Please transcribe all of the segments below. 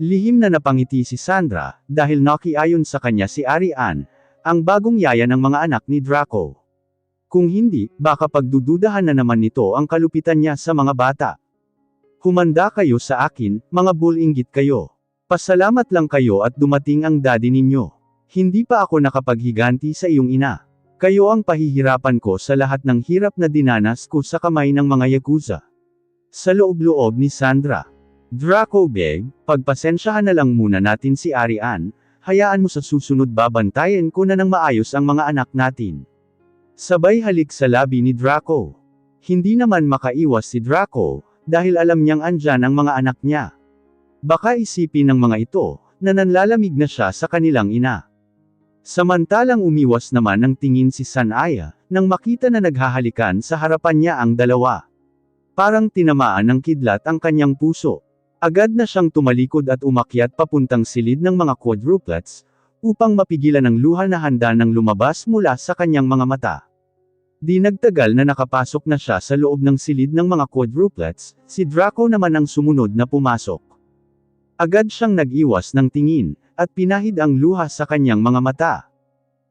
Lihim na napangiti si Sandra, dahil nakiayon sa kanya si Arian, ang bagong yaya ng mga anak ni Draco. Kung hindi, baka pagdududahan na naman nito ang kalupitan niya sa mga bata. Humanda kayo sa akin, mga bulinggit kayo. Pasalamat lang kayo at dumating ang daddy ninyo. Hindi pa ako nakapaghiganti sa iyong ina. Kayo ang pahihirapan ko sa lahat ng hirap na dinanas ko sa kamay ng mga yakuza. Sa loob-loob ni Sandra. Draco Beg, pagpasensyahan na lang muna natin si Arian, hayaan mo sa susunod babantayan ko na ng maayos ang mga anak natin. Sabay halik sa labi ni Draco. Hindi naman makaiwas si Draco, dahil alam niyang andyan ang mga anak niya. Baka isipin ng mga ito, na nanlalamig na siya sa kanilang ina. Samantalang umiwas naman ng tingin si Sanaya, nang makita na naghahalikan sa harapan niya ang dalawa. Parang tinamaan ng kidlat ang kanyang puso. Agad na siyang tumalikod at umakyat papuntang silid ng mga quadruplets, upang mapigilan ang luha na handa nang lumabas mula sa kanyang mga mata. Di nagtagal na nakapasok na siya sa loob ng silid ng mga quadruplets, si Draco naman ang sumunod na pumasok. Agad siyang nag-iwas ng tingin, at pinahid ang luha sa kanyang mga mata.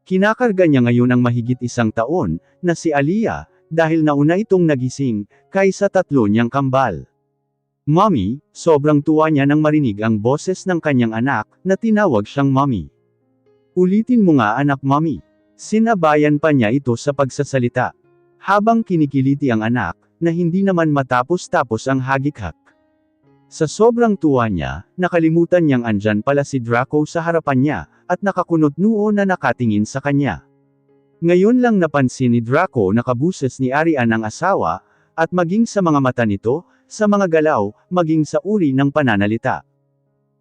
Kinakarga niya ngayon ang mahigit 1 taon, na si Aliyah, dahil nauna itong nagising, kaysa 3 niyang kambal. Mommy, sobrang tuwa niya nang marinig ang boses ng kanyang anak, na tinawag siyang mommy. Ulitin mo nga anak mommy. Sinabayan pa niya ito sa pagsasalita. Habang kinikiliti ang anak, na hindi naman matapos-tapos ang hagikhak. Sa sobrang tuwa niya, nakalimutan niyang andyan pala si Draco sa harapan niya, at nakakunot noo na nakatingin sa kanya. Ngayon lang napansin ni Draco na kabuses ni Arian ang asawa, at maging sa mga mata nito, sa mga galaw, maging sa uri ng pananalita.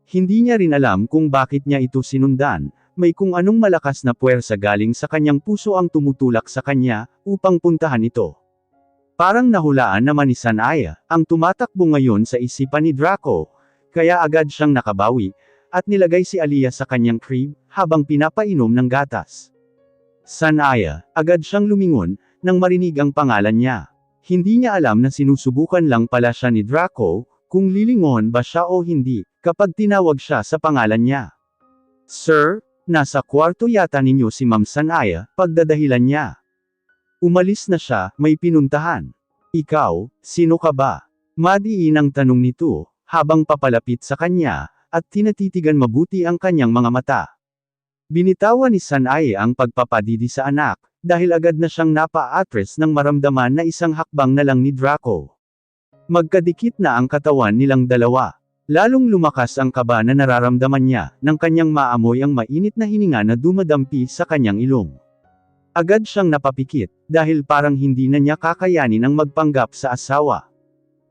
Hindi niya rin alam kung bakit niya ito sinundan, may kung anong malakas na puwersa galing sa kanyang puso ang tumutulak sa kanya, upang puntahan ito. Parang nahulaan naman ni Sanaya, ang tumatakbo ngayon sa isipan ni Draco, kaya agad siyang nakabawi, at nilagay si Aliyah sa kanyang crib, habang pinapainom ng gatas. Sanaya, agad siyang lumingon, nang marinig ang pangalan niya. Hindi niya alam na sinusubukan lang pala siya ni Draco, kung lilingon ba siya o hindi, kapag tinawag siya sa pangalan niya. Sir, nasa kwarto yata ninyo si Ma'am Sanaya, pagdadahilan niya. Umalis na siya, may pinuntahan. Ikaw, sino ka ba? Madiin ang tanong nito, habang papalapit sa kanya, at tinatitigan mabuti ang kanyang mga mata. Binitawan ni Sanaya ang pagpapadidi sa anak, dahil agad na siyang napa-atras nang maramdaman na isang hakbang na lang ni Draco. Magkadikit na ang katawan nilang dalawa. Lalong lumakas ang kaba na nararamdaman niya, nang kanyang maamoy ang mainit na hininga na dumadampi sa kanyang ilong. Agad siyang napapikit, dahil parang hindi na niya kakayanin ang magpanggap sa asawa.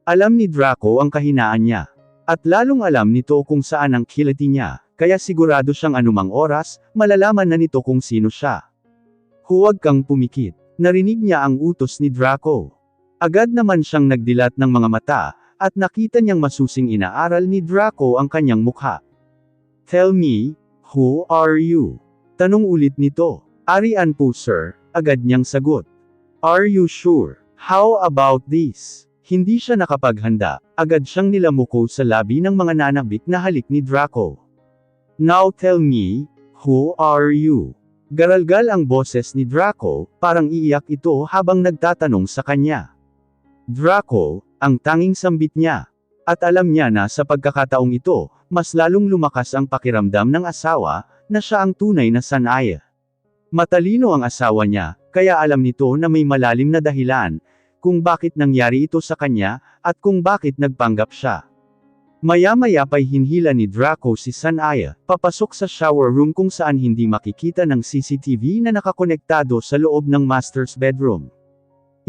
Alam ni Draco ang kahinaan niya. At lalong alam nito kung saan ang kiliti niya, kaya sigurado siyang anumang oras, malalaman na nito kung sino siya. Huwag kang pumikit. Narinig niya ang utos ni Draco. Agad naman siyang nagdilat ng mga mata, at nakita niyang masusing inaaral ni Draco ang kanyang mukha. Tell me, who are you? Tanong ulit nito. Arian po sir, agad niyang sagot. Are you sure? How about this? Hindi siya nakapaghanda, agad siyang nilamuko sa labi ng mga nanabik na halik ni Draco. Now tell me, who are you? Garalgal ang boses ni Draco, parang iiyak ito habang nagtatanong sa kanya. Draco, ang tanging sambit niya. At alam niya na sa pagkakataong ito, mas lalong lumakas ang pakiramdam ng asawa, na siya ang tunay na Sanaya. Matalino ang asawa niya, kaya alam nito na may malalim na dahilan, kung bakit nangyari ito sa kanya, at kung bakit nagpanggap siya. Maya-maya pa'y hinhila ni Draco si Sanaya, papasok sa shower room kung saan hindi makikita ng CCTV na nakakonektado sa loob ng master's bedroom.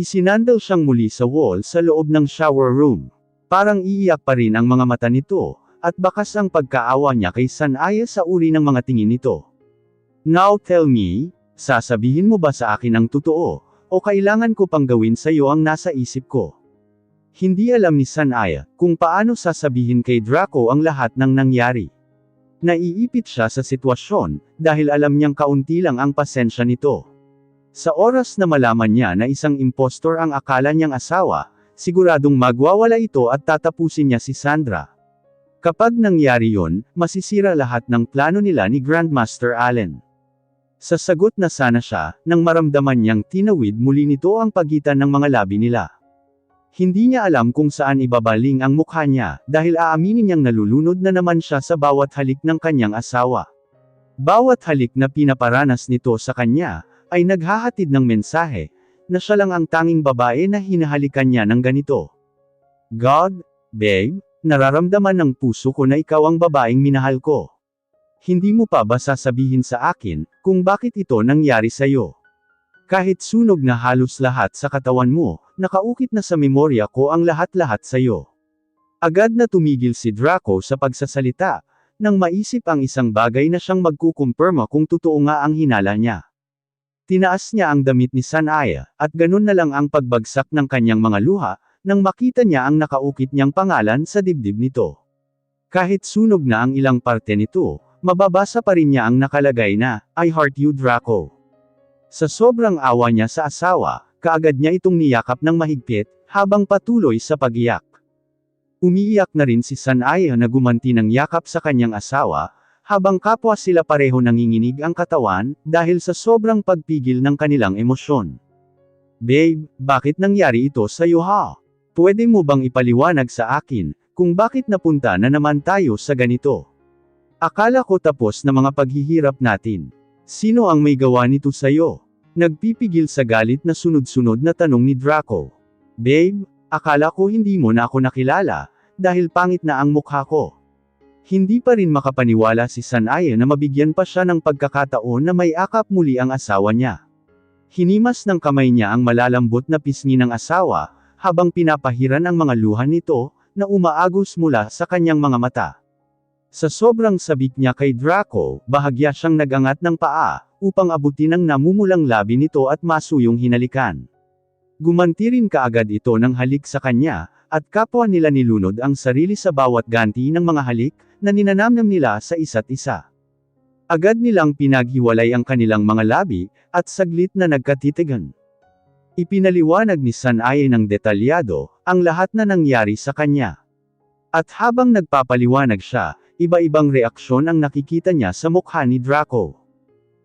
Isinandal siyang muli sa wall sa loob ng shower room. Parang iiyak pa rin ang mga mata nito, at bakas ang pagkaawa niya kay Sanaya sa uri ng mga tingin nito. Now tell me, sasabihin mo ba sa akin ang totoo, o kailangan ko pang gawin sa iyo ang nasa isip ko? Hindi alam ni Sanaya, kung paano sasabihin kay Draco ang lahat ng nangyari. Naiipit siya sa sitwasyon, dahil alam niyang kaunti lang ang pasensya nito. Sa oras na malaman niya na isang impostor ang akala niyang asawa, siguradong magwawala ito at tatapusin niya si Sandra. Kapag nangyari yon, masisira lahat ng plano nila ni Grandmaster Allen. Sasagot na sana siya, nang maramdaman niyang tinawid muli nito ang pagitan ng mga labi nila. Hindi niya alam kung saan ibabaling ang mukha niya, dahil aaminin niyang nalulunod na naman siya sa bawat halik ng kanyang asawa. Bawat halik na pinaparanas nito sa kanya, ay naghahatid ng mensahe, na siya lang ang tanging babae na hinahalikan niya ng ganito. God, babe, nararamdaman ng puso ko na ikaw ang babaeng minahal ko. Hindi mo pa ba sasabihin sa akin, kung bakit ito nangyari sa'yo? Kahit sunog na halos lahat sa katawan mo, nakaukit na sa memorya ko ang lahat-lahat sa'yo. Agad na tumigil si Draco sa pagsasalita, nang maisip ang isang bagay na siyang magkukumpirma kung totoo nga ang hinala niya. Tinaas niya ang damit ni Sanaya, at ganun na lang ang pagbagsak ng kanyang mga luha, nang makita niya ang nakaukit niyang pangalan sa dibdib nito. Kahit sunog na ang ilang parte nito, mababasa pa rin niya ang nakalagay na, I heart you Draco. Sa sobrang awa niya sa asawa, kaagad niya itong niyakap ng mahigpit, habang patuloy sa pagiyak. Umiiyak na rin si Sanaya na gumanti ng yakap sa kanyang asawa, habang kapwa sila pareho nanginginig ang katawan, dahil sa sobrang pagpigil ng kanilang emosyon. Babe, bakit nangyari ito sa'yo ha? Pwede mo bang ipaliwanag sa akin, kung bakit napunta na naman tayo sa ganito? Akala ko tapos na mga paghihirap natin. Sino ang may gawa nito sa'yo? Nagpipigil sa galit na sunod-sunod na tanong ni Draco. Babe, akala ko hindi mo na ako nakilala, dahil pangit na ang mukha ko. Hindi pa rin makapaniwala si Sanaya na mabigyan pa siya ng pagkakataon na may akap muli ang asawa niya. Hinimas ng kamay niya ang malalambot na pisngi ng asawa, habang pinapahiran ang mga luha nito, na umaagos mula sa kanyang mga mata. Sa sobrang sabik niya kay Draco, bahagya siyang nagangat ng paa, upang abutin ang namumulang labi nito at masuyong hinalikan. Gumanti rin kaagad ito ng halik sa kanya, at kapwa nila nilunod ang sarili sa bawat ganti ng mga halik, na ninanamnam nila sa isa't isa. Agad nilang pinaghiwalay ang kanilang mga labi, at saglit na nagkatitigan. Ipinaliwanag ni Sanaya ng detalyado, ang lahat na nangyari sa kanya. At habang nagpapaliwanag siya, iba-ibang reaksyon ang nakikita niya sa mukha ni Draco.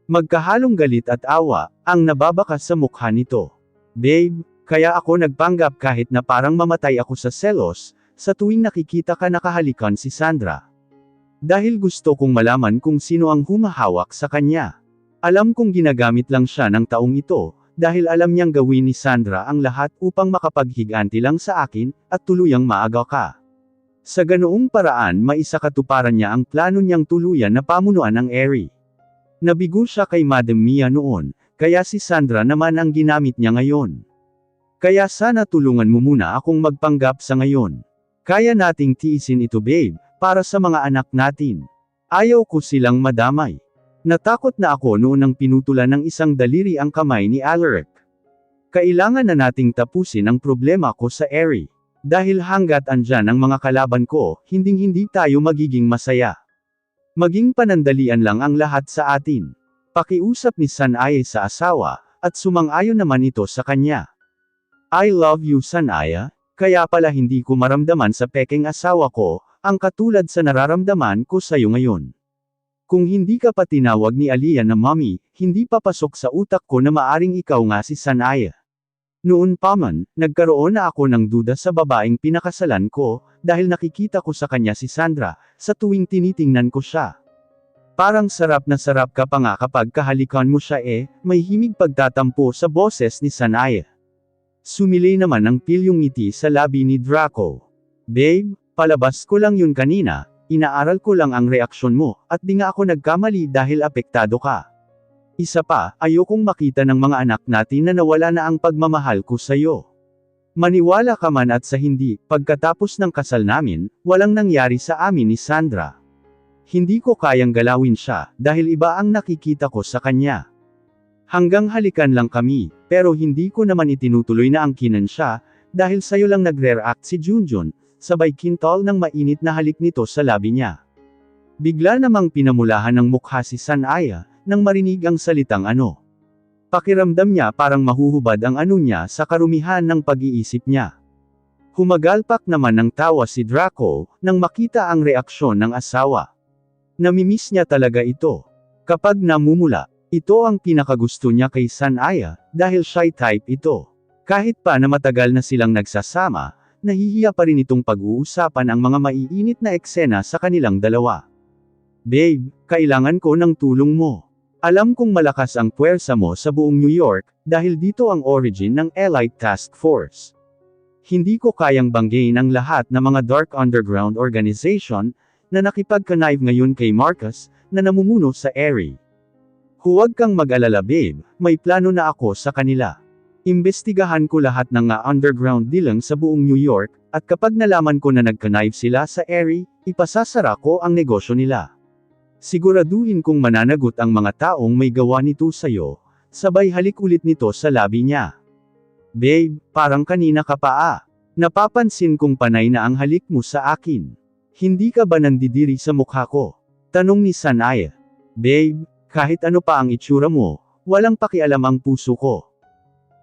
Magkahalong galit at awa, ang nababakas sa mukha nito. Babe, kaya ako nagpanggap kahit na parang mamatay ako sa selos, sa tuwing nakikita ka nakahalikan si Sandra. Dahil gusto kong malaman kung sino ang humahawak sa kanya. Alam kong ginagamit lang siya ng taong ito, dahil alam niyang gawin ni Sandra ang lahat upang makapaghiganti lang sa akin, at tuluyang maagaw ka. Sa ganoong paraan maisakatuparan niya ang plano niyang tuluyan na pamunuan ang Eri. Nabigo siya kay Madam Mia noon, kaya si Sandra naman ang ginamit niya ngayon. Kaya sana tulungan mo muna akong magpanggap sa ngayon. Kaya nating tiisin ito babe, para sa mga anak natin. Ayaw ko silang madamay. Natakot na ako noon nang pinutulan ng isang daliri ang kamay ni Alaric. Kailangan na nating tapusin ang problema ko sa Eri. Dahil hanggat andyan ang mga kalaban ko, hinding-hindi tayo magiging masaya. Maging panandalian lang ang lahat sa atin. Pakiusap ni Sanaya sa asawa, at sumang-ayon naman ito sa kanya. I love you Sanaya, kaya pala hindi ko maramdaman sa peking asawa ko, ang katulad sa nararamdaman ko sa'yo ngayon. Kung hindi ka pa tinawag ni Aliyah na mommy, hindi papasok sa utak ko na maaring ikaw nga si Sanaya. Noon pa man, nagkaroon na ako ng duda sa babaeng pinakasalan ko, dahil nakikita ko sa kanya si Sandra, sa tuwing tinitingnan ko siya. Parang sarap na sarap ka pa nga kapag kahalikan mo siya may himig pagtatampo sa boses ni Sanaya. Sumilay naman ang pilyong ngiti sa labi ni Draco. Babe, palabas ko lang yun kanina, inaaral ko lang ang reaksyon mo, at di nga ako nagkamali dahil apektado ka. Isa pa, ayokong makita ng mga anak natin na nawala na ang pagmamahal ko sa'yo. Maniwala ka man at sa hindi, pagkatapos ng kasal namin, walang nangyari sa amin ni Sandra. Hindi ko kayang galawin siya, dahil iba ang nakikita ko sa kanya. Hanggang halikan lang kami, pero hindi ko naman itinutuloy na angkinan siya, dahil sa'yo lang nagre-react si Junjun, sabay kintal ng mainit na halik nito sa labi niya. Bigla namang pinamulahan ng mukha si Sanaya, nang marinig ang salitang ano. Pakiramdam niya parang mahuhubad ang ano niya sa karumihan ng pag-iisip niya. Humagalpak naman ng tawa si Draco, nang makita ang reaksyon ng asawa. Namimiss niya talaga ito. Kapag namumula, ito ang pinakagusto niya kay Sanaya, dahil shy type ito. Kahit pa na matagal na silang nagsasama, nahihiya pa rin itong pag-uusapan ang mga maiinit na eksena sa kanilang dalawa. Babe, kailangan ko ng tulong mo. Alam kong malakas ang puwersa mo sa buong New York, dahil dito ang origin ng Elite Task Force. Hindi ko kayang banggain ang lahat ng mga dark underground organization, na nakipag-connive ngayon kay Marcus, na namumuno sa Eri. Huwag kang mag-alala babe, may plano na ako sa kanila. Imbestigahan ko lahat ng underground dilang sa buong New York, at kapag nalaman ko na nag-connive sila sa Eri, ipasasara ko ang negosyo nila. Siguraduhin kong mananagot ang mga taong may gawa nito sa'yo, sabay halik ulit nito sa labi niya. Babe, parang kanina ka pa Napapansin kong panay na ang halik mo sa akin. Hindi ka ba nandidiri sa mukha ko? Tanong ni Sanaya. Babe, kahit ano pa ang itsura mo, walang pakialam ang puso ko.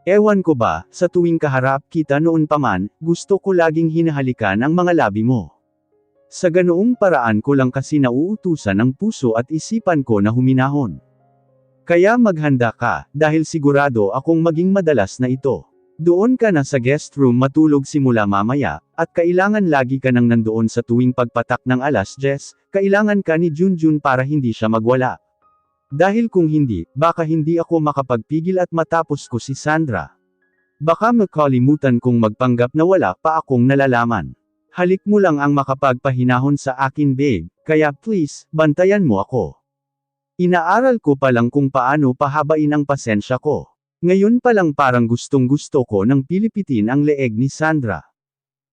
Ewan ko ba, sa tuwing kaharap kita noon pa man, gusto ko laging hinahalikan ang mga labi mo. Sa ganoong paraan ko lang kasi nauutusan ang puso at isipan ko na huminahon. Kaya maghanda ka, dahil sigurado akong maging madalas na ito. Doon ka na sa guest room matulog simula mamaya, at kailangan lagi ka nang nandoon sa tuwing pagpatak ng 10:00, kailangan ka ni Junjun para hindi siya magwala. Dahil kung hindi, baka hindi ako makapagpigil at matapos ko si Sandra. Baka makalimutan kong magpanggap na wala pa akong nalalaman. Halik mo lang ang makapagpahinahon sa akin babe, kaya please, bantayan mo ako. Inaaral ko pa lang kung paano pahabain ang pasensya ko. Ngayon pa lang parang gustong-gusto ko ng pilipitin ang leeg ni Sandra.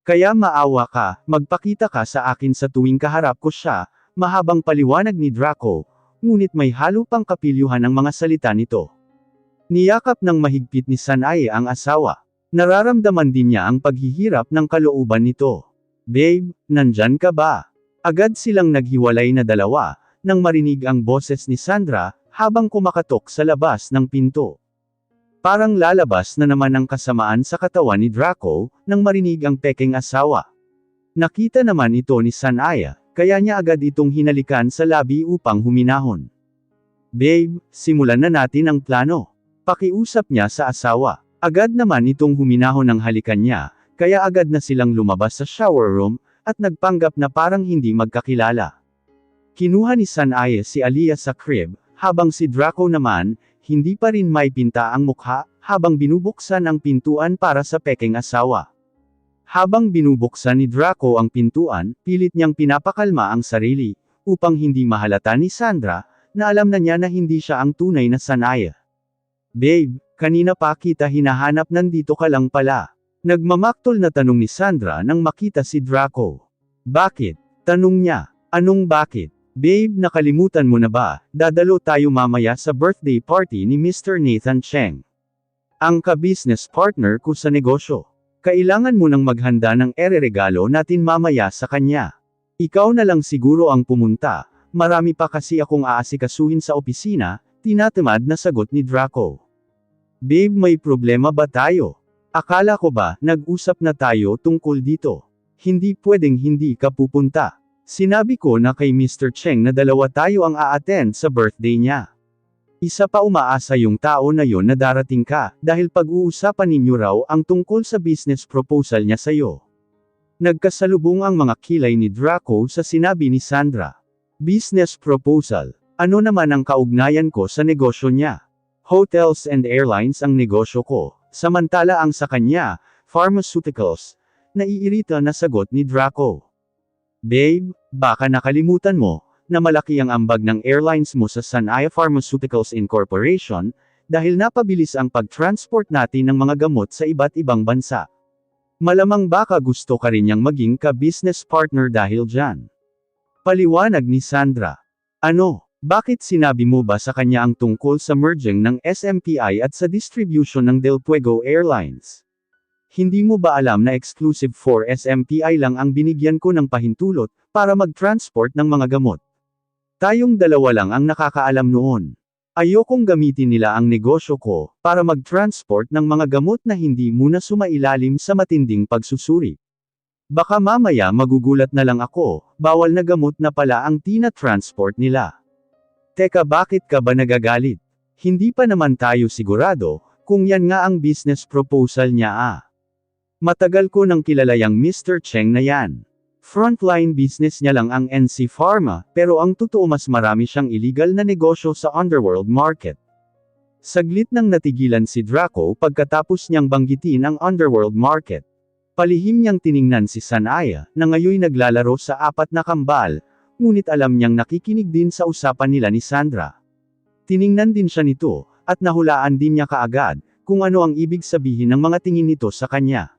Kaya maawa ka, magpakita ka sa akin sa tuwing kaharap ko siya, mahabang paliwanag ni Draco, ngunit may halo pang kapilyuhan ang mga salita nito. Niyakap ng mahigpit ni Sanaya ang asawa. Nararamdaman din niya ang paghihirap ng kalooban nito. Babe, nandyan ka ba? Agad silang naghiwalay na dalawa, nang marinig ang boses ni Sandra, habang kumakatok sa labas ng pinto. Parang lalabas na naman ang kasamaan sa katawan ni Draco, nang marinig ang peking asawa. Nakita naman ito ni Sanaya, kaya niya agad itong hinalikan sa labi upang huminahon. Babe, simulan na natin ang plano. Pakiusap niya sa asawa. Agad naman itong huminahon ng halikan niya, kaya agad na silang lumabas sa shower room, at nagpanggap na parang hindi magkakilala. Kinuha ni Sanaya si Aliyah sa crib, habang si Draco naman, hindi pa rin may pinta ang mukha, habang binubuksan ang pintuan para sa peking asawa. Habang binubuksan ni Draco ang pintuan, pilit niyang pinapakalma ang sarili, upang hindi mahalata ni Sandra, na alam na niya na hindi siya ang tunay na Sanaya. Babe, kanina pa kita hinahanap, nandito ka lang pala. Nagmamaktol na tanong ni Sandra nang makita si Draco. Bakit? Tanong niya. Anong bakit? Babe, nakalimutan mo na ba, dadalo tayo mamaya sa birthday party ni Mr. Nathan Cheng. Ang ka-business partner ko sa negosyo. Kailangan mo nang maghanda ng ere-regalo natin mamaya sa kanya. Ikaw na lang siguro ang pumunta, marami pa kasi akong aasikasuhin sa opisina, tinatamad na sagot ni Draco. Babe, may problema ba tayo? Akala ko ba, nag-usap na tayo tungkol dito? Hindi pwedeng hindi ka pupunta. Sinabi ko na kay Mr. Cheng na dalawa tayo ang a-attend sa birthday niya. Isa pa umaasa yung tao na yon na darating ka, dahil pag-uusapan ninyo raw ang tungkol sa business proposal niya sa'yo. Nagkasalubong ang mga kilay ni Draco sa sinabi ni Sandra. Business proposal. Ano naman ang kaugnayan ko sa negosyo niya? Hotels and airlines ang negosyo ko, samantala ang sa kanya, pharmaceuticals. Naiirita na sagot ni Draco. Babe, baka nakalimutan mo, na malaki ang ambag ng airlines mo sa Sanaya Pharmaceuticals Incorporation, dahil napabilis ang pag-transport natin ng mga gamot sa iba't ibang bansa. Malamang baka gusto ka rin niyang maging ka-business partner dahil dyan. Paliwanag ni Sandra. Ano, bakit sinabi mo ba sa kanya ang tungkol sa merging ng SMPI at sa distribution ng Del Puego Airlines? Hindi mo ba alam na exclusive for SMPI lang ang binigyan ko ng pahintulot, para mag-transport ng mga gamot? Tayong dalawa lang ang nakakaalam noon. Ayokong gamitin nila ang negosyo ko, para mag-transport ng mga gamot na hindi muna sumailalim sa matinding pagsusuri. Baka mamaya magugulat na lang ako, bawal na gamot na pala ang tina-transport nila. Teka, bakit ka ba nagagalit? Hindi pa naman tayo sigurado, kung yan nga ang business proposal niya. Matagal ko nang kilala yang Mr. Cheng na yan. Frontline business niya lang ang NC Pharma, pero ang totoo mas marami siyang illegal na negosyo sa underworld market. Saglit nang natigilan si Draco pagkatapos niyang banggitin ang underworld market. Palihim niyang tiningnan si Sanaya, na ngayoy naglalaro sa apat na kambal, ngunit alam niyang nakikinig din sa usapan nila ni Sandra. Tiningnan din siya nito, at nahulaan din niya kaagad, kung ano ang ibig sabihin ng mga tingin nito sa kanya.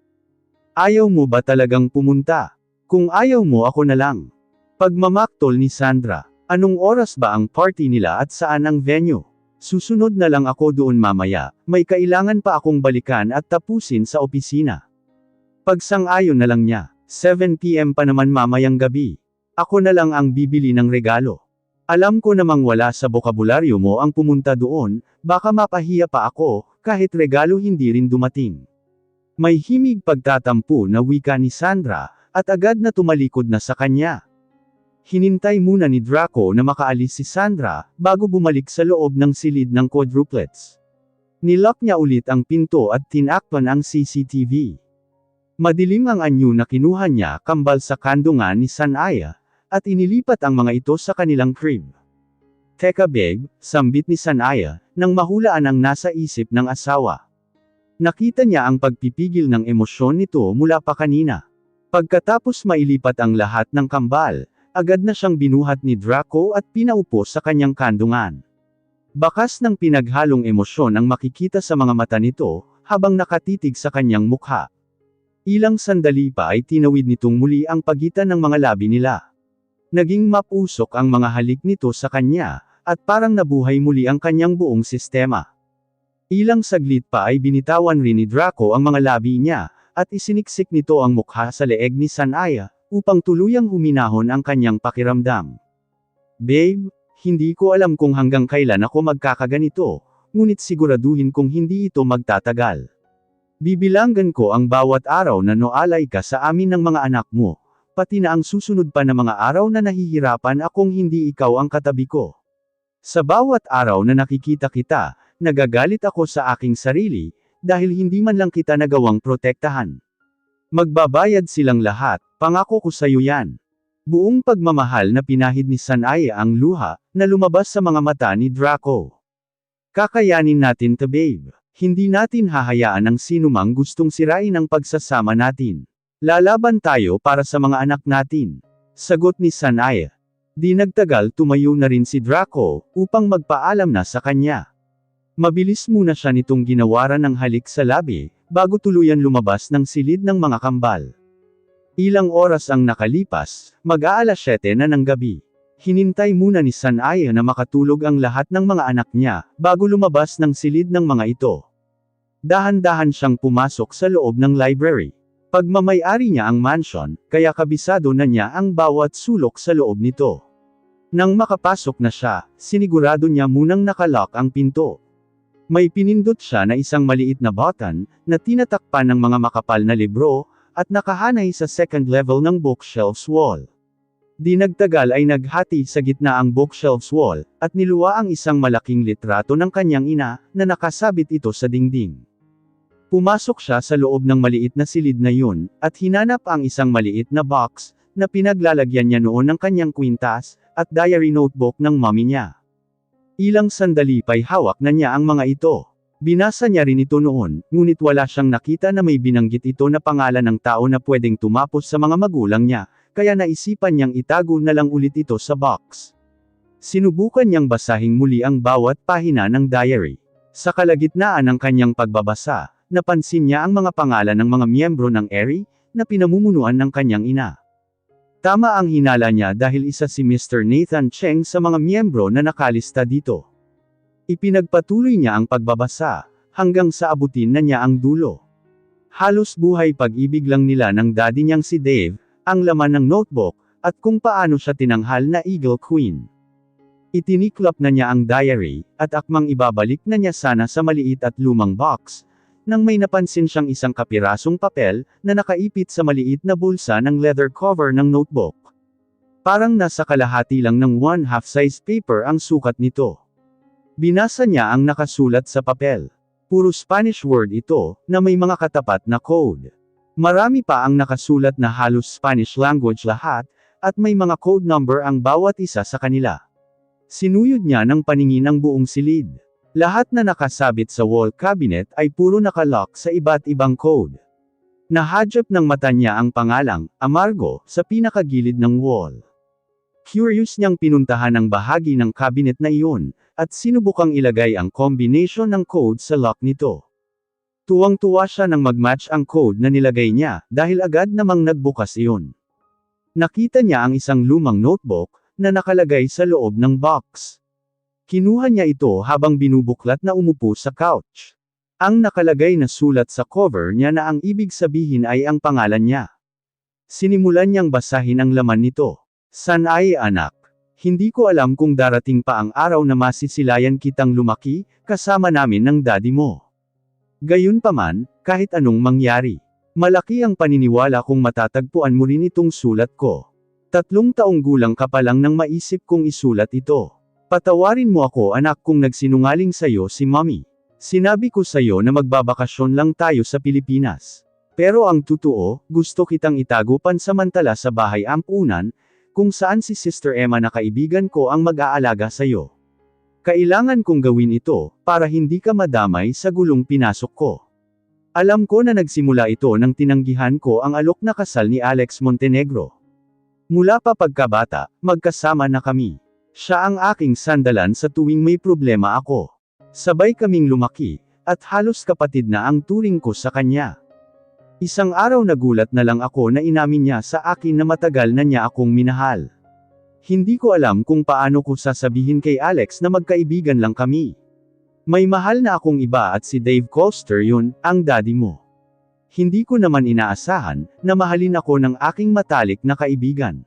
Ayaw mo ba talagang pumunta? Kung ayaw mo ako na lang. Pagmamaktol ni Sandra, anong oras ba ang party nila at saan ang venue? Susunod na lang ako doon mamaya, may kailangan pa akong balikan at tapusin sa opisina. Pagsang-ayon na lang niya, 7 PM pa naman mamayang gabi. Ako na lang ang bibili ng regalo. Alam ko namang wala sa bokabularyo mo ang pumunta doon, baka mapahiya pa ako, kahit regalo hindi rin dumating. May himig pagtatampo na wika ni Sandra, at agad na tumalikod na sa kanya. Hinintay muna ni Draco na makaalis si Sandra, bago bumalik sa loob ng silid ng quadruplets. Nilock niya ulit ang pinto at tinakpan ang CCTV. Madilim ang anyo na kinuha niya kambal sa kandungan ni Sanaya, at inilipat ang mga ito sa kanilang crib. Teka babe, sambit ni Sanaya, nang mahulaan ang nasa isip ng asawa. Nakita niya ang pagpipigil ng emosyon nito mula pa kanina. Pagkatapos mailipat ang lahat ng kambal, agad na siyang binuhat ni Draco at pinaupo sa kanyang kandungan. Bakas ng pinaghalong emosyon ang makikita sa mga mata nito, habang nakatitig sa kanyang mukha. Ilang sandali pa ay tinawid nitong muli ang pagitan ng mga labi nila. Naging mapusok ang mga halik nito sa kanya, at parang nabuhay muli ang kanyang buong sistema. Ilang saglit pa ay binitawan rin ni Draco ang mga labi niya, at isiniksik nito ang mukha sa leeg ni Sanaya, upang tuluyang huminahon ang kanyang pakiramdam. Babe, hindi ko alam kung hanggang kailan ako magkakaganito, ngunit siguraduhin kong hindi ito magtatagal. Bibilanggan ko ang bawat araw na noalay ka sa amin ng mga anak mo, pati na ang susunod pa na mga araw na nahihirapan akong hindi ikaw ang katabi ko. Sa bawat araw na nakikita kita, nagagalit ako sa aking sarili, dahil hindi man lang kita nagawang protektahan. Magbabayad silang lahat, pangako ko sa'yo yan. Buong pagmamahal na pinahid ni Sanaya ang luha, na lumabas sa mga mata ni Draco. Kakayanin natin to babe. Hindi natin hahayaan ang sinumang gustong sirain ang pagsasama natin. Lalaban tayo para sa mga anak natin. Sagot ni Sanaya. Di nagtagal tumayo na rin si Draco, upang magpaalam na sa kanya. Mabilis muna siya nitong ginawaran ng halik sa labi, bago tuluyan lumabas ng silid ng mga kambal. Ilang oras ang nakalipas, mag-aalas 7 na ng gabi. Hinintay muna ni Sanaya na makatulog ang lahat ng mga anak niya, bago lumabas ng silid ng mga ito. Dahan-dahan siyang pumasok sa loob ng library. Pagmamay-ari niya ang mansion, kaya kabisado na niya ang bawat sulok sa loob nito. Nang makapasok na siya, sinigurado niya munang nakalock ang pinto. May pinindot siya na isang maliit na button, na tinatakpan ng mga makapal na libro, at nakahanay sa second level ng bookshelves wall. Di nagtagal ay naghati sa gitna ang bookshelves wall, at niluwa ang isang malaking litrato ng kanyang ina, na nakasabit ito sa dingding. Pumasok siya sa loob ng maliit na silid na yun, at hinanap ang isang maliit na box, na pinaglalagyan niya noon ng kanyang kwintas, at diary notebook ng mommy niya. Ilang sandali pa'y hawak na niya ang mga ito. Binasa niya rin ito noon, ngunit wala siyang nakita na may binanggit ito na pangalan ng tao na pwedeng tumapos sa mga magulang niya, kaya naisipan niyang itago na lang ulit ito sa box. Sinubukan niyang basahing muli ang bawat pahina ng diary. Sa kalagitnaan ng kanyang pagbabasa, napansin niya ang mga pangalan ng mga miyembro ng ERI, na pinamumunuan ng kanyang ina. Tama ang hinala niya dahil isa si Mr. Nathan Cheng sa mga miyembro na nakalista dito. Ipinagpatuloy niya ang pagbabasa, hanggang sa abutin na niya ang dulo. Halos buhay pag-ibig lang nila ng daddy niyang si Dave, ang laman ng notebook, at kung paano siya tinanghal na Eagle Queen. Itiniklop na niya ang diary, at akmang ibabalik na niya sana sa maliit at lumang box, nang may napansin siyang isang kapirasong papel, na nakaipit sa maliit na bulsa ng leather cover ng notebook. Parang nasa kalahati lang ng 1/2 size paper ang sukat nito. Binasa niya ang nakasulat sa papel. Puro Spanish word ito, na may mga katapat na code. Marami pa ang nakasulat na halos Spanish language lahat, at may mga code number ang bawat isa sa kanila. Sinuyod niya ng paningin ang buong silid. Lahat na nakasabit sa wall cabinet ay puro nakalock sa iba't ibang code. Nahadjap ng mata niya ang pangalang, Amargo, sa pinakagilid ng wall. Curious niyang pinuntahan ang bahagi ng cabinet na iyon, at sinubukang ilagay ang combination ng code sa lock nito. Tuwang-tuwa siya nang mag-match ang code na nilagay niya, dahil agad namang nagbukas iyon. Nakita niya ang isang lumang notebook, na nakalagay sa loob ng box. Kinuha niya ito habang binubuklat na umupo sa couch. Ang nakalagay na sulat sa cover niya na ang ibig sabihin ay ang pangalan niya. Sinimulan niyang basahin ang laman nito. Sanay anak. Hindi ko alam kung darating pa ang araw na masisilayan kitang lumaki, kasama namin ng daddy mo. Gayunpaman, kahit anong mangyari. Malaki ang paniniwala kung matatagpuan mo rin itong sulat ko. 3 taong gulang ka pa lang nang maisip kong isulat ito. Patawarin mo ako anak kung nagsinungaling sa'yo si mommy. Sinabi ko sa'yo na magbabakasyon lang tayo sa Pilipinas. Pero ang totoo, gusto kitang itago pansamantala sa bahay ampunan, kung saan si Sister Emma na kaibigan ko ang mag-aalaga sa'yo. Kailangan kong gawin ito, para hindi ka madamay sa gulong pinasok ko. Alam ko na nagsimula ito nang tinanggihan ko ang alok na kasal ni Alex Montenegro. Mula pa pagkabata, magkasama na kami. Siya ang aking sandalan sa tuwing may problema ako. Sabay kaming lumaki, at halos kapatid na ang turing ko sa kanya. Isang araw nagulat na lang ako na inamin niya sa akin na matagal na niya akong minahal. Hindi ko alam kung paano ko sasabihin kay Alex na magkaibigan lang kami. May mahal na akong iba at si Dave Coster yun, ang daddy mo. Hindi ko naman inaasahan, na mahalin ako ng aking matalik na kaibigan.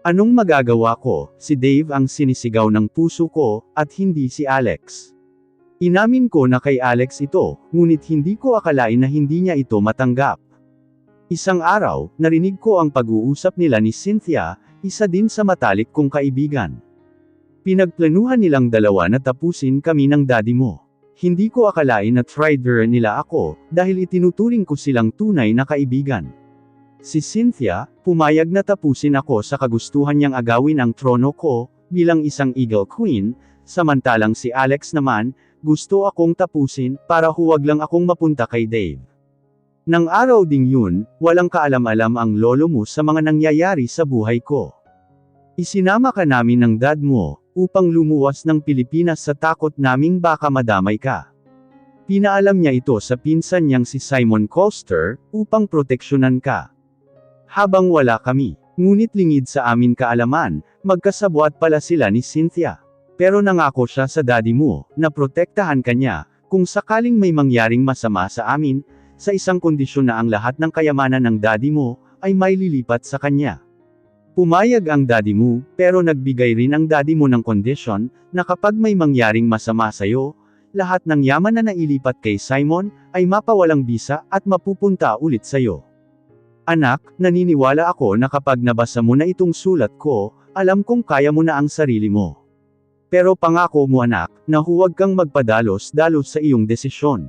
Anong magagawa ko, si Dave ang sinisigaw ng puso ko, at hindi si Alex. Inamin ko na kay Alex ito, ngunit hindi ko akalain na hindi niya ito matanggap. Isang araw, narinig ko ang pag-uusap nila ni Cynthia, isa din sa matalik kong kaibigan. Pinagplanuhan nilang dalawa na tapusin kami ng daddy mo. Hindi ko akalain na traitor nila ako, dahil itinuturing ko silang tunay na kaibigan. Si Cynthia, pumayag na tapusin ako sa kagustuhan niyang agawin ang trono ko, bilang isang Eagle Queen, samantalang si Alex naman, gusto akong tapusin, para huwag lang akong mapunta kay Dave. Nang araw ding yun, walang kaalam-alam ang lolo mo sa mga nangyayari sa buhay ko. Isinama ka namin ng dad mo, upang lumuwas ng Pilipinas sa takot naming baka madamay ka. Pinaalam niya ito sa pinsan niyang si Simon Coster, upang proteksyonan ka. Habang wala kami, ngunit lingid sa amin kaalaman, magkasabwat pala sila ni Cynthia. Pero nangako siya sa daddy mo, na protektahan ka niya, kung sakaling may mangyaring masama sa amin, sa isang kondisyon na ang lahat ng kayamanan ng daddy mo, ay may lilipat sa kanya. Pumayag ang daddy mo, pero nagbigay rin ang daddy mo ng kondisyon, na kapag may mangyaring masama sa'yo, lahat ng yaman na nailipat kay Simon, ay mapawalang bisa, at mapupunta ulit sa'yo. Anak, naniniwala ako na kapag nabasa mo na itong sulat ko, alam kong kaya mo na ang sarili mo. Pero pangako mo anak, na huwag kang magpadalos-dalos sa iyong desisyon.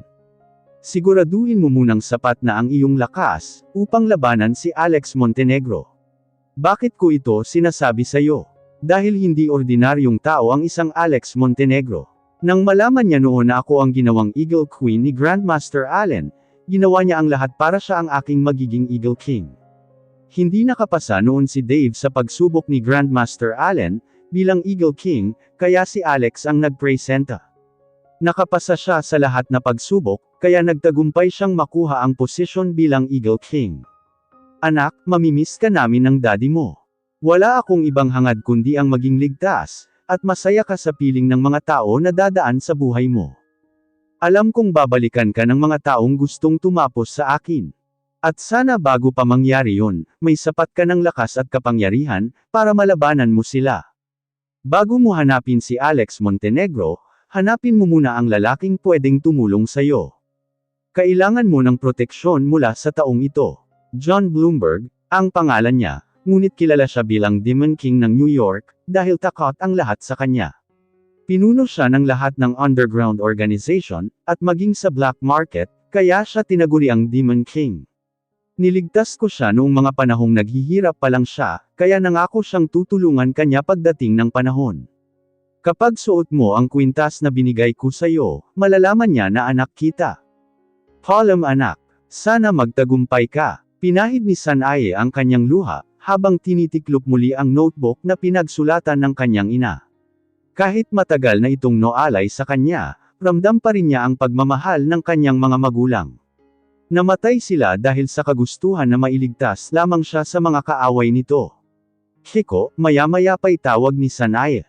Siguraduhin mo munang sapat na ang iyong lakas, upang labanan si Alex Montenegro. Bakit ko ito sinasabi sa iyo? Dahil hindi ordinaryong tao ang isang Alex Montenegro. Nang malaman niya noon na ako ang ginawang Eagle Queen ni Grandmaster Allen, ginawa niya ang lahat para siya ang aking magiging Eagle King. Hindi nakapasa noon si Dave sa pagsubok ni Grandmaster Allen, bilang Eagle King, kaya si Alex ang nagpresenta. Nakapasa siya sa lahat na pagsubok, kaya nagtagumpay siyang makuha ang posisyon bilang Eagle King. Anak, mamimiss ka namin ng daddy mo. Wala akong ibang hangad kundi ang maging ligtas, at masaya ka sa piling ng mga tao na dadaan sa buhay mo. Alam kong babalikan ka ng mga taong gustong tumapos sa akin. At sana bago pa mangyari yon, may sapat ka ng lakas at kapangyarihan, para malabanan mo sila. Bago mo hanapin si Alex Montenegro, hanapin mo muna ang lalaking pwedeng tumulong sa'yo. Kailangan mo ng proteksyon mula sa taong ito. John Bloomberg, ang pangalan niya, ngunit kilala siya bilang Demon King ng New York, dahil takot ang lahat sa kanya. Pinuno siya ng lahat ng underground organization, at maging sa black market, kaya siya tinaguri ang Demon King. Niligtas ko siya noong mga panahong naghihirap pa lang siya, kaya nangako siyang tutulungan kanya pagdating ng panahon. Kapag suot mo ang kwintas na binigay ko sa iyo, malalaman niya na anak kita. Palm anak, sana magtagumpay ka. Pinahid ni Sanae ang kanyang luha, habang tinitiklop muli ang notebook na pinagsulatan ng kanyang ina. Kahit matagal na itong noalay sa kanya, ramdam pa rin niya ang pagmamahal ng kanyang mga magulang. Namatay sila dahil sa kagustuhan na mailigtas lamang siya sa mga kaaway nito. Hiko, maya-maya pa'y tawag ni Sanae.